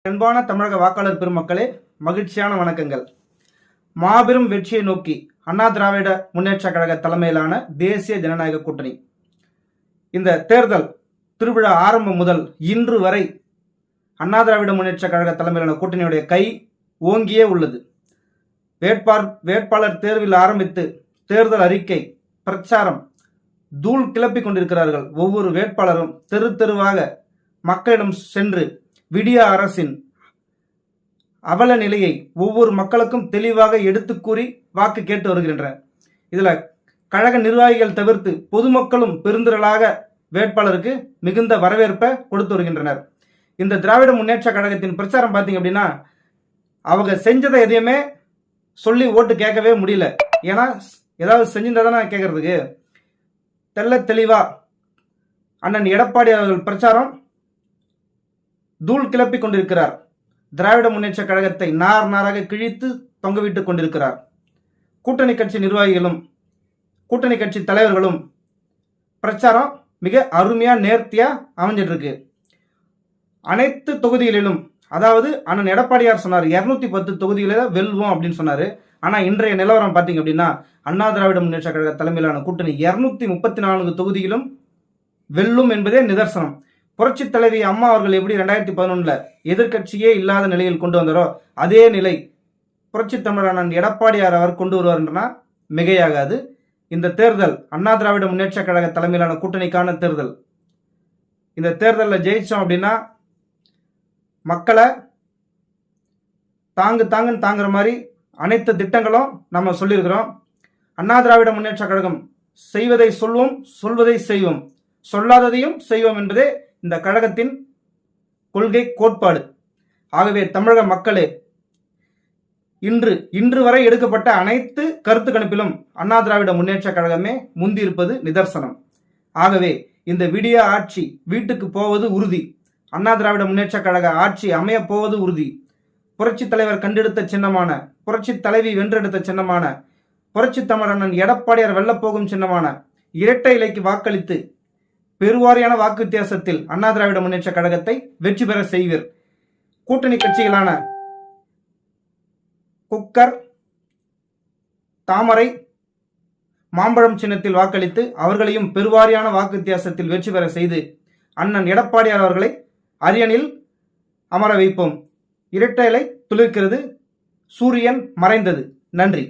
அன்பான தமிழக வாக்காளர் பெருமக்களே, மகிழ்ச்சியான வணக்கங்கள். மாபெரும் வெற்றியை நோக்கி அண்ணா திராவிட முன்னேற்ற கழக தலைமையிலான தேசிய ஜனநாயக கூட்டணி இந்த தேர்தல் திருவிழா ஆரம்பம் முதல் இன்று வரை அண்ணா திராவிட முன்னேற்ற கழக தலைமையிலான கூட்டணியுடைய கை ஓங்கியே உள்ளது. வேட்பாளர் தேர்வில் ஆரம்பித்து தேர்தல் அறிக்கை பிரச்சாரம் தூள் கிளப்பி கொண்டிருக்கிறார்கள். ஒவ்வொரு வேட்பாளரும் தெரு தெருவாக மக்களிடம் சென்று விடிய அரசின் அவல நிலையை ஒவ்வொரு மக்களுக்கும் தெளிவாக எடுத்து கூறி வாக்கு கேட்டு வருகின்றனர். இதுல கழக நிர்வாகிகள் தவிர்த்து பொதுமக்களும் பெருந்திரளாக வேட்பாளருக்கு மிகுந்த வரவேற்பை கொடுத்து வருகின்றனர். இந்த திராவிட முன்னேற்ற கழகத்தின் பிரச்சாரம் பார்த்தீங்க அப்படின்னா, அவங்க செஞ்சதை எதையுமே சொல்லி ஓட்டு கேட்கவே முடியல. ஏன்னா ஏதாவது செஞ்சிருந்தா தானே கேட்கறதுக்கு. தெல்ல தெளிவா அண்ணன் எடப்பாடி அவர்கள் பிரச்சாரம் தூள் கிளப்பி கொண்டிருக்கிறார். திராவிட முன்னேற்ற கழகத்தை நார் நாராக கிழித்து தொங்கவிட்டுக் கொண்டிருக்கிறார். கூட்டணி கட்சி நிர்வாகிகளும் கூட்டணி கட்சி தலைவர்களும் பிரச்சாரம் மிக அருமையா நேர்த்தியா அமைஞ்சிட்டு இருக்கு. அனைத்து தொகுதிகளிலும், அதாவது அண்ணன் எடப்பாடியார் சொன்னார் 210 தொகுதிகளில வெல்வோம் அப்படின்னு சொன்னாரு. ஆனா இன்றைய நிலவரம் பாத்தீங்க அப்படின்னா, அண்ணா திராவிட முன்னேற்ற கழக தலைமையிலான கூட்டணி 234 தொகுதியிலும் வெல்லும் என்பதே நிதர்சனம். புரட்சி தலைவி அம்மா அவர்கள் எப்படி 2011 எதிர்கட்சியே இல்லாத நிலையில் கொண்டு வந்தாரோ, அதே நிலை புரட்சி தமிழர் எடப்பாடியார் அவர் கொண்டு வருவார்னா மிகையாகாது. இந்த தேர்தல் அண்ணா திராவிட முன்னேற்ற கழக தலைமையிலான கூட்டணிக்கான தேர்தல். இந்த தேர்தலில் ஜெயிச்சோம் அப்படின்னா மக்களை தாங்குன்னு தாங்குற மாதிரி அனைத்து திட்டங்களும் நம்ம சொல்லியிருக்கிறோம். அண்ணா திராவிட முன்னேற்ற கழகம் செய்வதை சொல்வோம், சொல்வதை செய்வோம், சொல்லாததையும் செய்வோம் என்பதே இந்த கழகத்தின் கொள்கை கோட்பாடு. ஆகவே தமிழக மக்களே, இன்று வரை எடுக்கப்பட்ட அனைத்து கருத்து கணிப்பிலும் அண்ணா திராவிட முன்னேற்ற கழகமே முந்தி இருப்பது நிதர்சனம். ஆகவே இந்த விடிய ஆட்சி வீட்டுக்கு போவது உறுதி. அண்ணா திராவிட முன்னேற்ற கழக ஆட்சி அமைய போவது உறுதி. புரட்சி தலைவர் கண்டெடுத்த சின்னமான, புரட்சி தலைவி வென்றெடுத்த சின்னமான, புரட்சி தமிழன் எடப்பாடியார் வெல்லப்போகும் சின்னமான இரட்டை இலைக்கு வாக்களித்து பெருவாரியான வாக்கு வித்தியாசத்தில் அண்ணா திராவிட முன்னேற்ற கழகத்தை வெற்றி பெற செய்வீர். கூட்டணி கட்சிகளான குக்கர், தாமரை, மாம்பழம் சின்னத்தில் வாக்களித்து அவர்களையும் பெருவாரியான வாக்கு வித்தியாசத்தில் வெற்றி பெற செய்து அண்ணன் எடப்பாடியார் அவர்களை அரியணையில் அமர வைப்போம். இரட்டை இலை துளிர்க்கிறது, சூரியன் மறைந்தது. நன்றி.